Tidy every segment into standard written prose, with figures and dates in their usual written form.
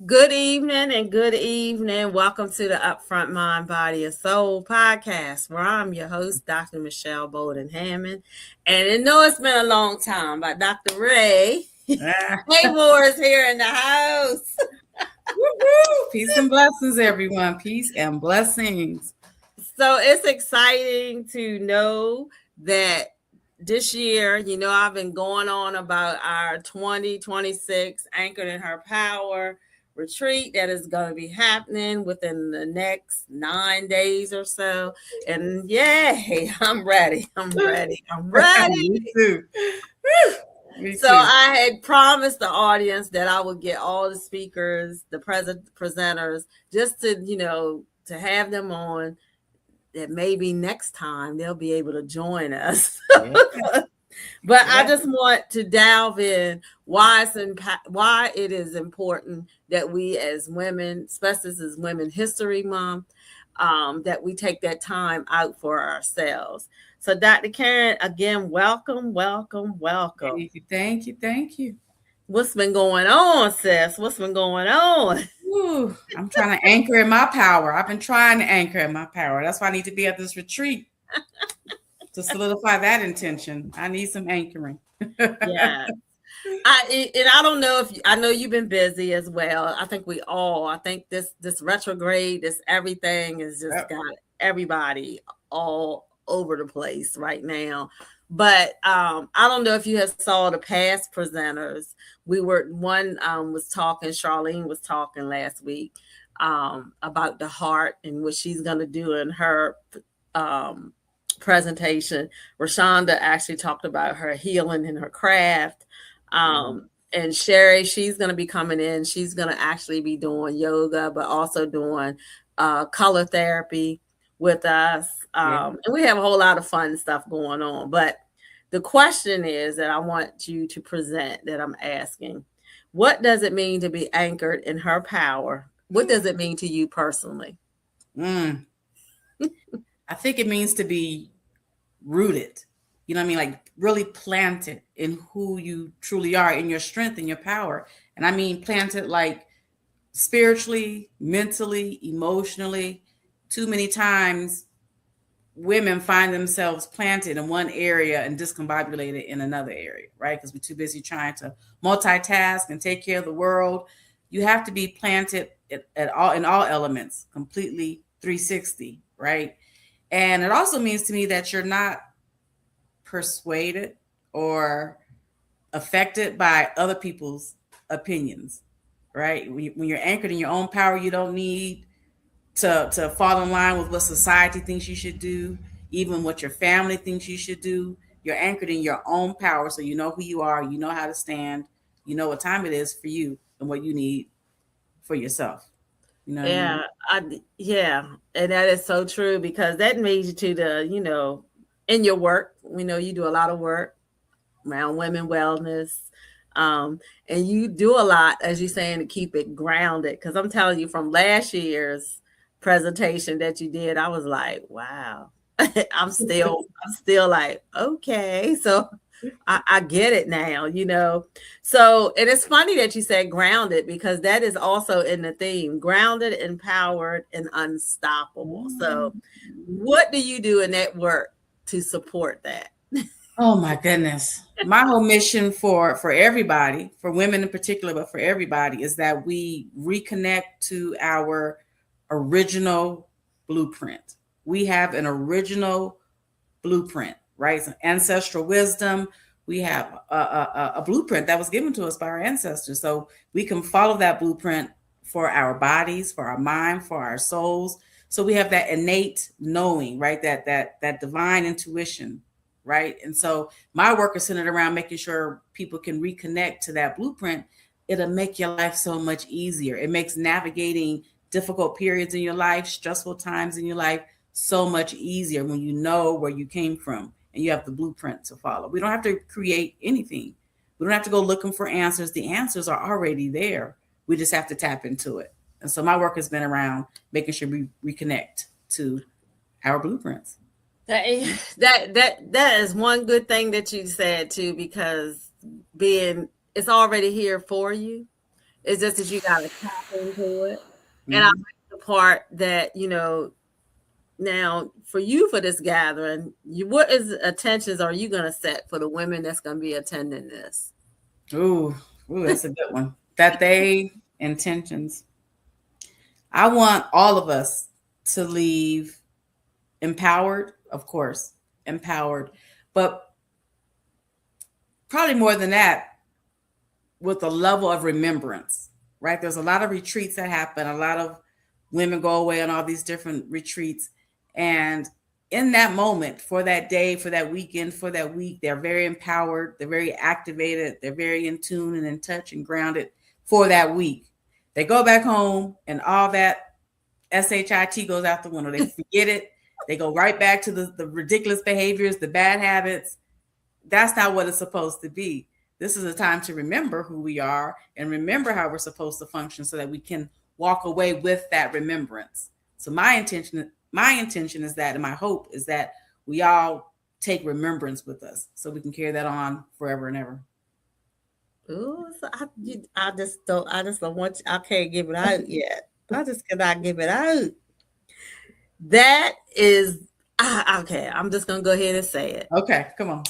Good evening and good evening. Welcome to the Upfront Mind, Body, and Soul podcast, where I'm your host, Dr. Michelle Bolden Hammond. And I know it's been a long time, but Dr. Ray Haymore is here in the house. Woo-hoo! Peace and blessings, everyone. Peace and blessings. So it's exciting to know that this year, I've been going on about our 2026 Anchored in Her Power retreat that is going to be happening within the next 9 days or so. And yay, I'm ready. I'm ready. I'm ready. Me too. Me So too. I had promised the audience that I would get all the speakers, the presenters, just to have them on, that maybe next time they'll be able to join us. Yeah. But Yeah. I just want to delve in why it is important that we as women, especially as Women History Month, that we take that time out for ourselves. So Dr. Karen, again, welcome. Thank you. Thank you. Thank you. What's been going on, sis? What's been going on? Ooh, I'm trying to anchor in my power. I've been trying to anchor in my power. That's why I need to be at this retreat to solidify that intention. I need some anchoring. Yeah. I don't know if I know you've been busy as well. I think this retrograde, this everything is just got everybody all over the place right now. But I don't know if you have saw the past presenters. One was talking, Charlene was talking last week about the heart and what she's gonna do in her presentation. Rashonda actually talked about her healing and her craft. And Sherry, she's going to be coming in. She's going to actually be doing yoga, but also doing color therapy with us. And we have a whole lot of fun stuff going on. But the question is that I want you to present, that I'm asking, what does it mean to be anchored in her power? What does it mean to you personally? I think it means to be rooted. You know what I mean? Like really planted in who you truly are, in your strength and your power. And I mean planted like spiritually, mentally, emotionally. Too many times women find themselves planted in one area and discombobulated in another area, right? Because we're too busy trying to multitask and take care of the world. You have to be planted in all elements, completely 360, right? And it also means to me that you're not persuaded or affected by other people's opinions, right? When you're anchored in your own power, you don't need to fall in line with what society thinks you should do, even what your family thinks you should do. You're anchored in your own power, so you know who you are, you know how to stand, you know what time it is for you and what you need for yourself. You know what I mean? Yeah, and that is so true, because that leads you to in your work. We know you do a lot of work around women wellness, and you do a lot, as you're saying, to keep it grounded. Because I'm telling you, from last year's presentation that you did, I was like, wow. I'm still like, okay, so I get it now, So, and it's funny that you said grounded, because that is also in the theme: grounded, empowered, and unstoppable. So, what do you do in that work to support that? Oh my goodness. My whole mission for everybody, for women in particular, but for everybody, is that we reconnect to our original blueprint. We have an original blueprint, right? Some ancestral wisdom. We have a blueprint that was given to us by our ancestors. So we can follow that blueprint for our bodies, for our mind, for our souls. So we have that innate knowing, right? That divine intuition, right? And so my work is centered around making sure people can reconnect to that blueprint. It'll make your life so much easier. It makes navigating difficult periods in your life, stressful times in your life, so much easier when you know where you came from and you have the blueprint to follow. We don't have to create anything. We don't have to go looking for answers. The answers are already there. We just have to tap into it. And so my work has been around making sure we reconnect to our blueprints. That is one good thing that you said too, because it's already here for you. It's just that you got to tap into it. And I Hmm. like the part that, now for you for this gathering, what is attentions are you going to set for the women that's going to be attending this? Ooh, ooh, that's a good one. That they intentions. I want all of us to leave empowered, of course, empowered, but probably more than that, with a level of remembrance, right? There's a lot of retreats that happen. A lot of women go away on all these different retreats. And in that moment, for that day, for that weekend, for that week, they're very empowered, they're very activated, they're very in tune and in touch and grounded for that week. They go back home and all that SHIT goes out the window. They forget it. They go right back to the ridiculous behaviors, the bad habits. That's not what it's supposed to be. This is a time to remember who we are and remember how we're supposed to function so that we can walk away with that remembrance. So my intention is that, and my hope is that we all take remembrance with us so we can carry that on forever and ever. Ooh, so I just don't want, I can't give it out yet. I just cannot give it out. That is, okay, I'm just going to go ahead and say it. Okay, come on.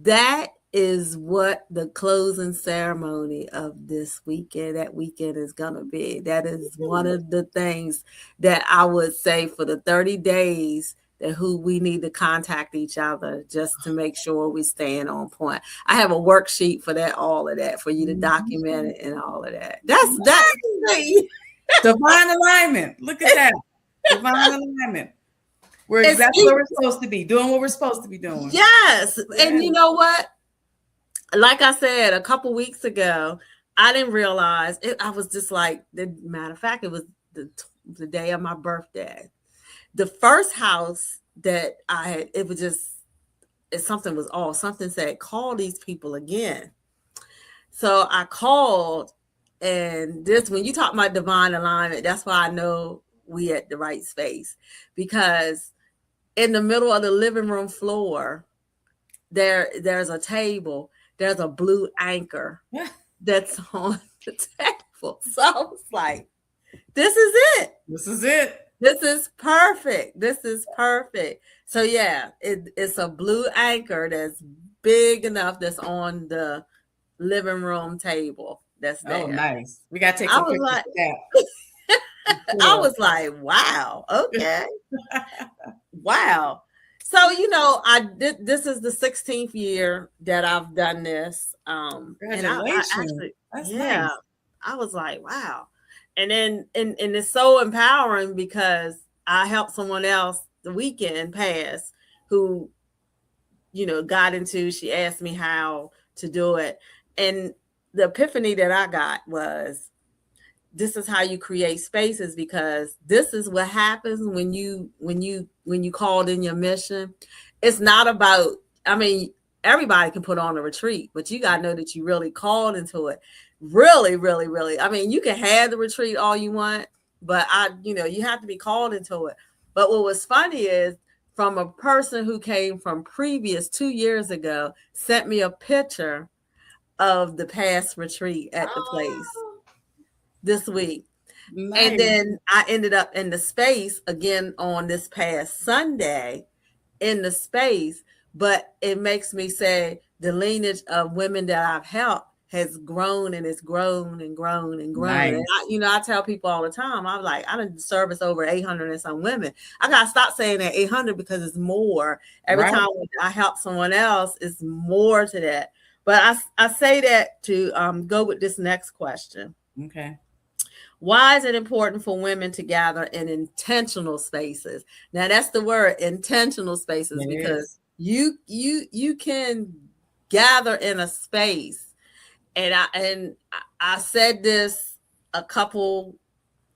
That is what the closing ceremony of this weekend, that weekend is going to be. That is one of the things that I would say for the 30 days that who we need to contact each other just to make sure we staying on point. I have a worksheet for that, all of that, for you to document it and all of that. That's Divine alignment. Look at that. Divine alignment. We're exactly where we're supposed to be, doing what we're supposed to be doing. Yes. And you know what? Like I said a couple weeks ago, I didn't realize it. I was just like, the matter of fact, it was the day of my birthday. The first house that I had, it was just, something was off. Something said, call these people again. So I called, and this, when you talk about divine alignment, that's why I know we at the right space, because in the middle of the living room floor, there's a table, there's a blue anchor that's on the table. So I was like, this is it. This is it. This is perfect. This is perfect. So yeah, it's a blue anchor that's big enough, that's on the living room table that's there. Oh, nice. We got to take I some was pictures like, of that. I was like, wow, okay. Wow. So, I did, this is the 16th year that I've done this. And I Congratulations. actually, That's yeah, nice. I was like, wow. And then, and it's so empowering because I helped someone else the weekend pass who, got into, she asked me how to do it. And the epiphany that I got was, this is how you create spaces, because this is what happens when you called in your mission. It's not about, I mean, everybody can put on a retreat, but you got to know that you really called into it. Really, really, really. I mean, you can have the retreat all you want, but you have to be called into it. But what was funny is, from a person who came from previous 2 years ago, sent me a picture of the past retreat at the place Oh, this week. And nice. then I ended up in the space again on this past Sunday, in the space. But it makes me say the lineage of women that I've helped has grown, and it's grown and grown and grown. And Nice. I tell people all the time, I'm like, I done service over 800 and some women. I got to stop saying that 800, because it's more. Every Right. time I help someone else, it's more to that. But I say that to go with this next question. Okay. Why is it important for women to gather in intentional spaces? Now that's the word, intentional spaces, It because is. you can gather in a space, and I said this a couple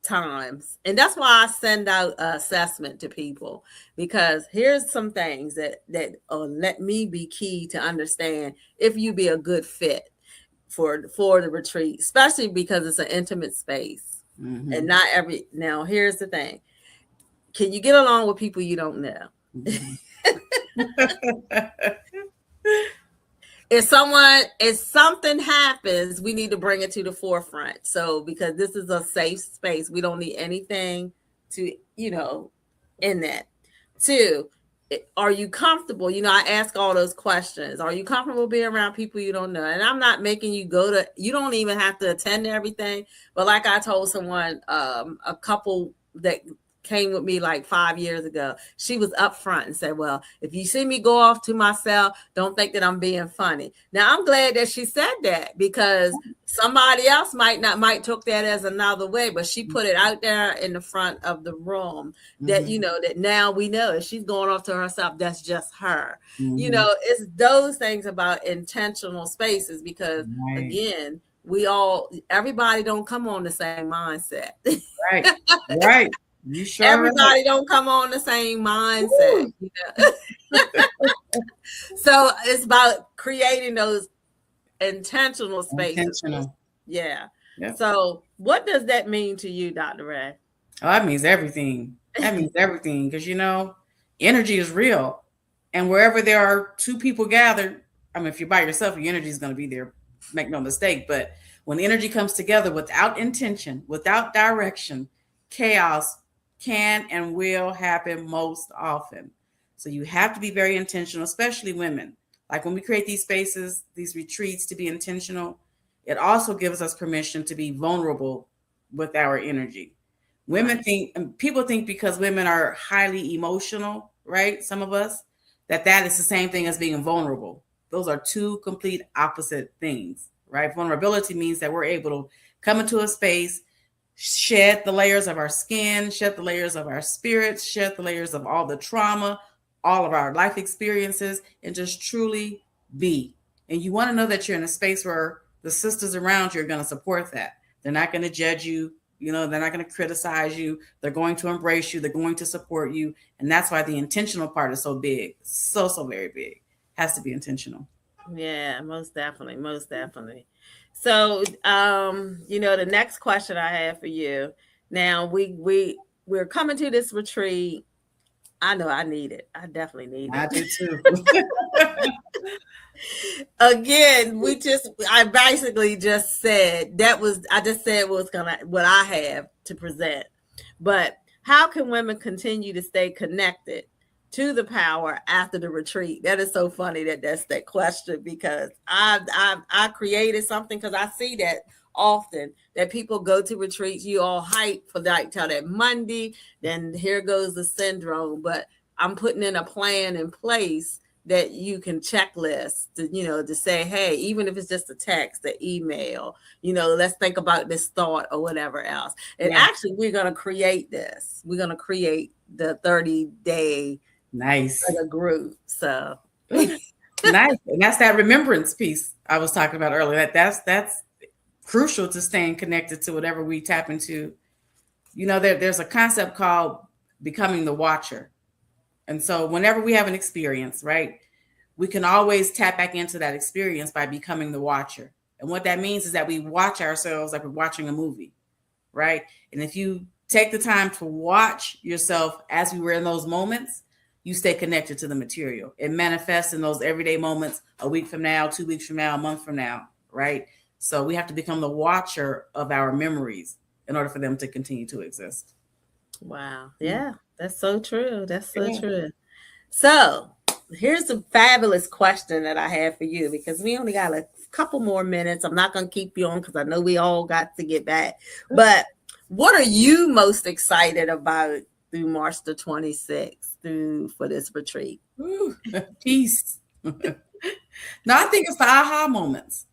times, and that's why I send out an assessment to people, because here's some things that let me be key to understand if you be a good fit for the retreat, especially because it's an intimate space. And Mm-hmm. not every, now here's the thing, can you get along with people you don't know? Mm-hmm. if something happens, we need to bring it to the forefront. So because this is a safe space, we don't need anything to, in that. Two, are you comfortable? I ask all those questions. Are you comfortable being around people you don't know? And I'm not making you you don't even have to attend to everything. But like I told someone, a couple that came with me like 5 years ago, she was upfront and said, well, if you see me go off to myself, don't think that I'm being funny. Now I'm glad that she said that, because somebody else might took that as another way, but she put it out there in the front of the room that, that now we know if she's going off to herself, that's just her. It's those things about intentional spaces, because again, everybody don't come on the same mindset. Right. You sure? Everybody don't come on the same mindset. So it's about creating those intentional spaces. Yeah. Yep. So what does that mean to you, Dr. Ray? Oh, that means everything. That means everything, because energy is real, and wherever there are two people gathered, I mean, if you're by yourself, your energy is going to be there. Make no mistake. But when energy comes together without intention, without direction, chaos can and will happen most often. So you have to be very intentional, especially women. Like when we create these spaces, these retreats, to be intentional, it also gives us permission to be vulnerable with our energy. Women people think because women are highly emotional, right? Some of us, that is the same thing as being vulnerable. Those are two complete opposite things, right? Vulnerability means that we're able to come into a space, shed the layers of our skin, shed the layers of our spirits, shed the layers of all the trauma, all of our life experiences, and just truly be. And you want to know that you're in a space where the sisters around you are going to support that. They're not going to judge you. They're not going to criticize you. They're going to embrace you. They're going to support you. And that's why the intentional part is so big. So very big. Has to be intentional. Yeah, most definitely. Most definitely. So, the next question I have for you. Now we're coming to this retreat. I know I need it. I definitely need it. I do too. Again, I basically just said I just said what I have to present. But how can women continue to stay connected to the power after the retreat? That is so funny that's that question, because I created something, because I see that often, that people go to retreats, you all hype for like till that Monday, then here goes the syndrome. But I'm putting in a plan in place that you can checklist to say, hey, even if it's just a text, an email, let's think about this thought or whatever else. And actually, we're going to create this. We're going to create the 30-day group. So nice. And that's that remembrance piece I was talking about earlier. That's crucial to staying connected to whatever we tap into. There's a concept called becoming the watcher. And so whenever we have an experience, right, we can always tap back into that experience by becoming the watcher. And what that means is that we watch ourselves like we're watching a movie, right? And if you take the time to watch yourself as we were in those moments, you stay connected to the material. It manifests in those everyday moments, a week from now, 2 weeks from now, a month from now, right? So we have to become the watcher of our memories in order for them to continue to exist. Wow. Yeah, that's so true. That's so true. So here's a fabulous question that I have for you, because we only got a couple more minutes. I'm not going to keep you on because I know we all got to get back. But what are you most excited about through March the 26th for this retreat? Peace. No, I think it's the aha moments.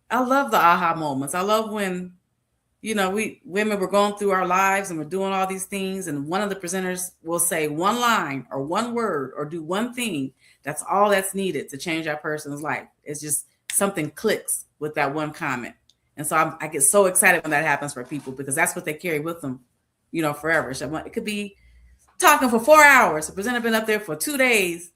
I love the aha moments. I love when we women were going through our lives and we're doing all these things, and one of the presenters will say one line or one word or do one thing. That's all that's needed to change that person's life. It's just something clicks with that one comment. And so I get so excited when that happens for people, because that's what they carry with them, forever. So it could be talking for 4 hours. The presenter been up there for 2 days,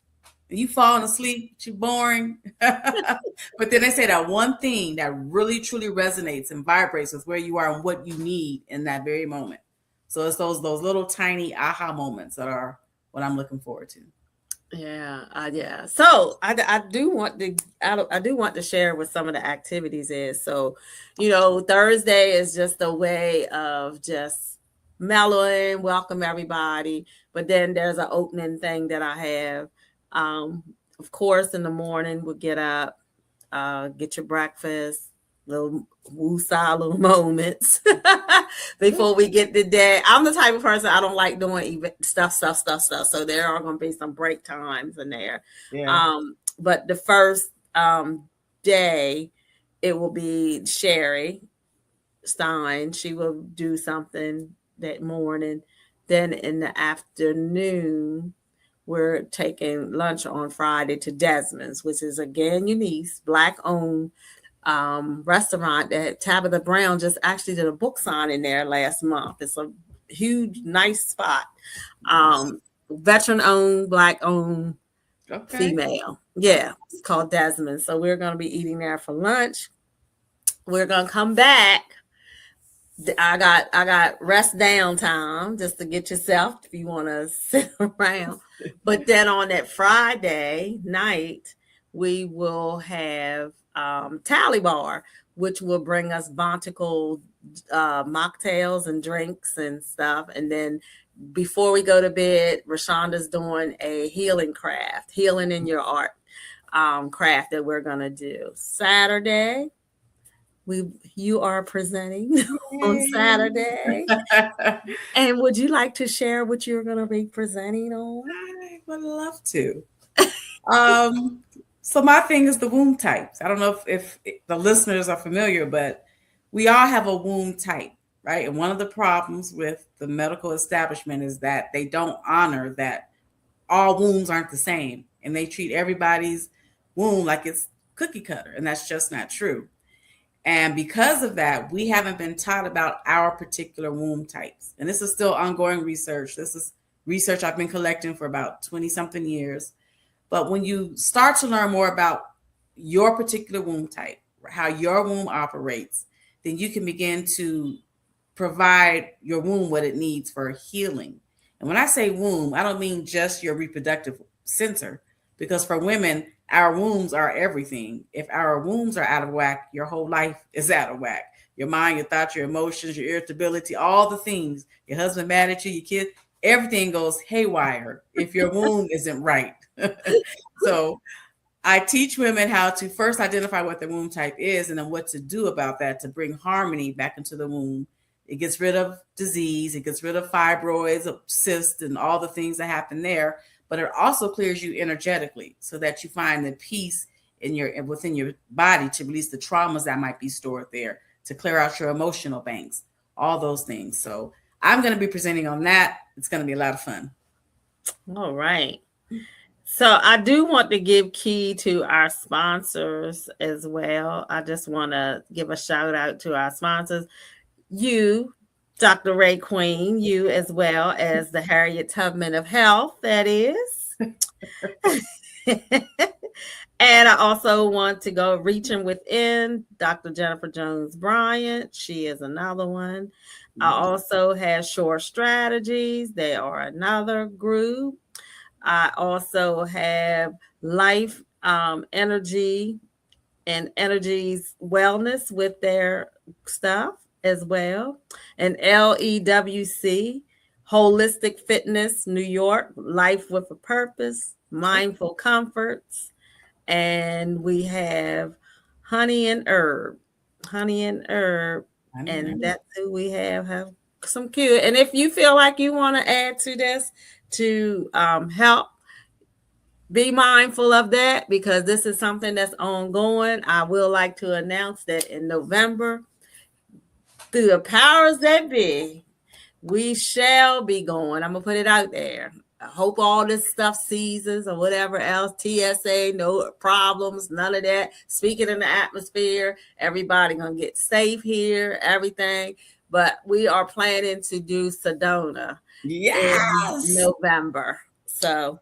and you falling asleep, you're boring. But then they say that one thing that really, truly resonates and vibrates with where you are and what you need in that very moment. So it's those little tiny aha moments that are what I'm looking forward to. Yeah, yeah. So I do want to I do want to share what some of the activities is. So, Thursday is just a way of just mellowing, welcome everybody. But then there's an opening thing that I have. Um, of course, in the morning we'll get up, get your breakfast, little woo-saw little moments before we get to bed. I'm the type of person I don't like doing even stuff. So there are going to be some break times in there. Yeah. But the first day, it will be Sherry Stein. She will do something that morning. Then in the afternoon, we're taking lunch on Friday to Desmond's, which is again Eunice, black owned restaurant that Tabitha Brown just actually did a book signing there last month. It's a huge, nice spot. Veteran owned, black owned, Okay. female. Yeah, it's called Desmond. So we're going to be eating there for lunch. We're going to come back. I got rest down time just to get yourself if you want to sit around. But then on that Friday night, we will have Tally Bar, which will bring us Bontical mocktails and drinks and stuff. And then before we go to bed, Rashonda's doing a healing craft, healing in your art craft that we're gonna do Saturday. We You are presenting on Saturday. And would you like to share what you're going to be presenting on? I would love to. Um, so my thing is the womb types. I don't know if the listeners are familiar, but we all have a womb type, right? And one of the problems with the medical establishment is that they don't honor that all wombs aren't the same, and they treat everybody's womb like it's cookie cutter, and that's just not true. And because of that, we haven't been taught about our particular womb types. And this is still ongoing research. This is research I've been collecting for about 20 something years. But when you start to learn more about your particular womb type, how your womb operates, then you can begin to provide your womb what it needs for healing. And when I say womb, I don't mean just your reproductive center, because for women, our wombs are everything. If our wombs are out of whack, your whole life is out of whack. Your mind, your thoughts, your emotions, your irritability, all the things, your husband mad at you, your kid, everything goes haywire if your womb isn't right. So I teach women how to first identify what their womb type is and then what to do about that to bring harmony back into the womb. It gets rid of disease, it gets rid of fibroids, cysts, and all the things that happen there. But it also clears you energetically so that you find the peace in your within your body to release the traumas that might be stored there, to clear out your emotional banks, all those things. So I'm going to be presenting on that. It's going to be a lot of fun. All right. So I do want to give key to our sponsors as well. I just want to give a shout out to our sponsors. You, Dr. RayeQueen, you as well as the Harriet Tubman of Health, that is. And I also want to go reaching within Dr. Jennifer Jones Bryant. She is another one. I also have Shore Strategies. They are another group. I also have Life Energy and Energies Wellness with their stuff as well. And LEWC, Holistic Fitness New York, Life with a Purpose, Mindful Comforts. And we have Honey and Herb. Honey and Herb. And that's who we have some cute. And if you feel like you want to add to this to help, be mindful of that because this is something that's ongoing. I will like to announce that in November, through the powers that be, we shall be going. I'm going to put it out there. I hope all this stuff ceases or whatever else. TSA, no problems, none of that. Speaking in the atmosphere, everybody going to get safe here, everything. But we are planning to do Sedona in November. So,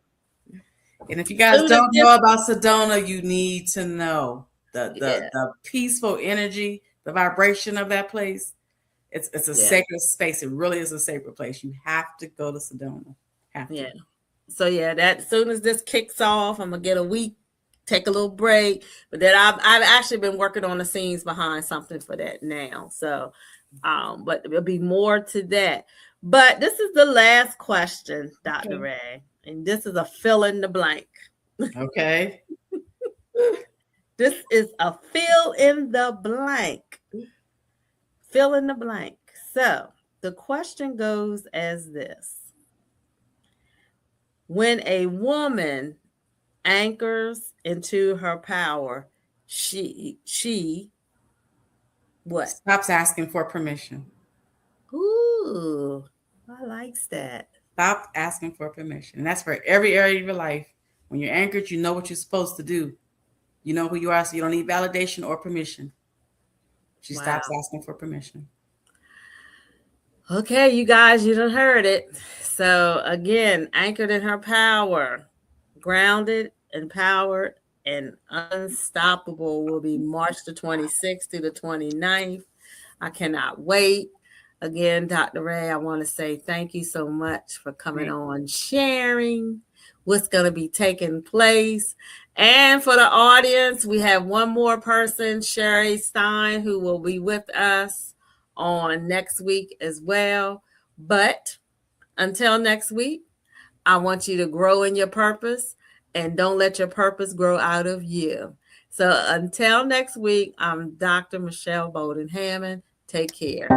and if you guys don't know about Sedona, you need to know the peaceful energy, the vibration of that place. It's a sacred space. It really is a sacred place. You have to go to Sedona. Have to. Yeah. So yeah, that as soon as this kicks off, I'm gonna get a week, take a little break. But then I've actually been working on the scenes behind something for that now. So, but there'll be more to that. But this is the last question, Dr. Okay. Ray, and this is a fill in the blank. Okay. This is a fill in the blank. Fill in the blank. So the question goes as this: when a woman anchors into her power, she what? Stops asking for permission. Ooh, I likes that. Stop asking for permission. And that's for every area of your life. When you're anchored, you know what you're supposed to do. You know who you are, so you don't need validation or permission. She Wow. stops asking for permission. Okay, you guys, you done heard it. So again, anchored in her power, grounded, empowered, and unstoppable will be March the 26th to the 29th. I cannot wait. Again, Dr. Ray, I want to say thank you so much for coming Right. on, sharing what's going to be taking place. And for the audience, we have one more person, Sherry Stein, who will be with us on next week as well. But until next week, I want you to grow in your purpose and don't let your purpose grow out of you. So until next week, I'm Dr. Michelle Bowden Hammond. Take care.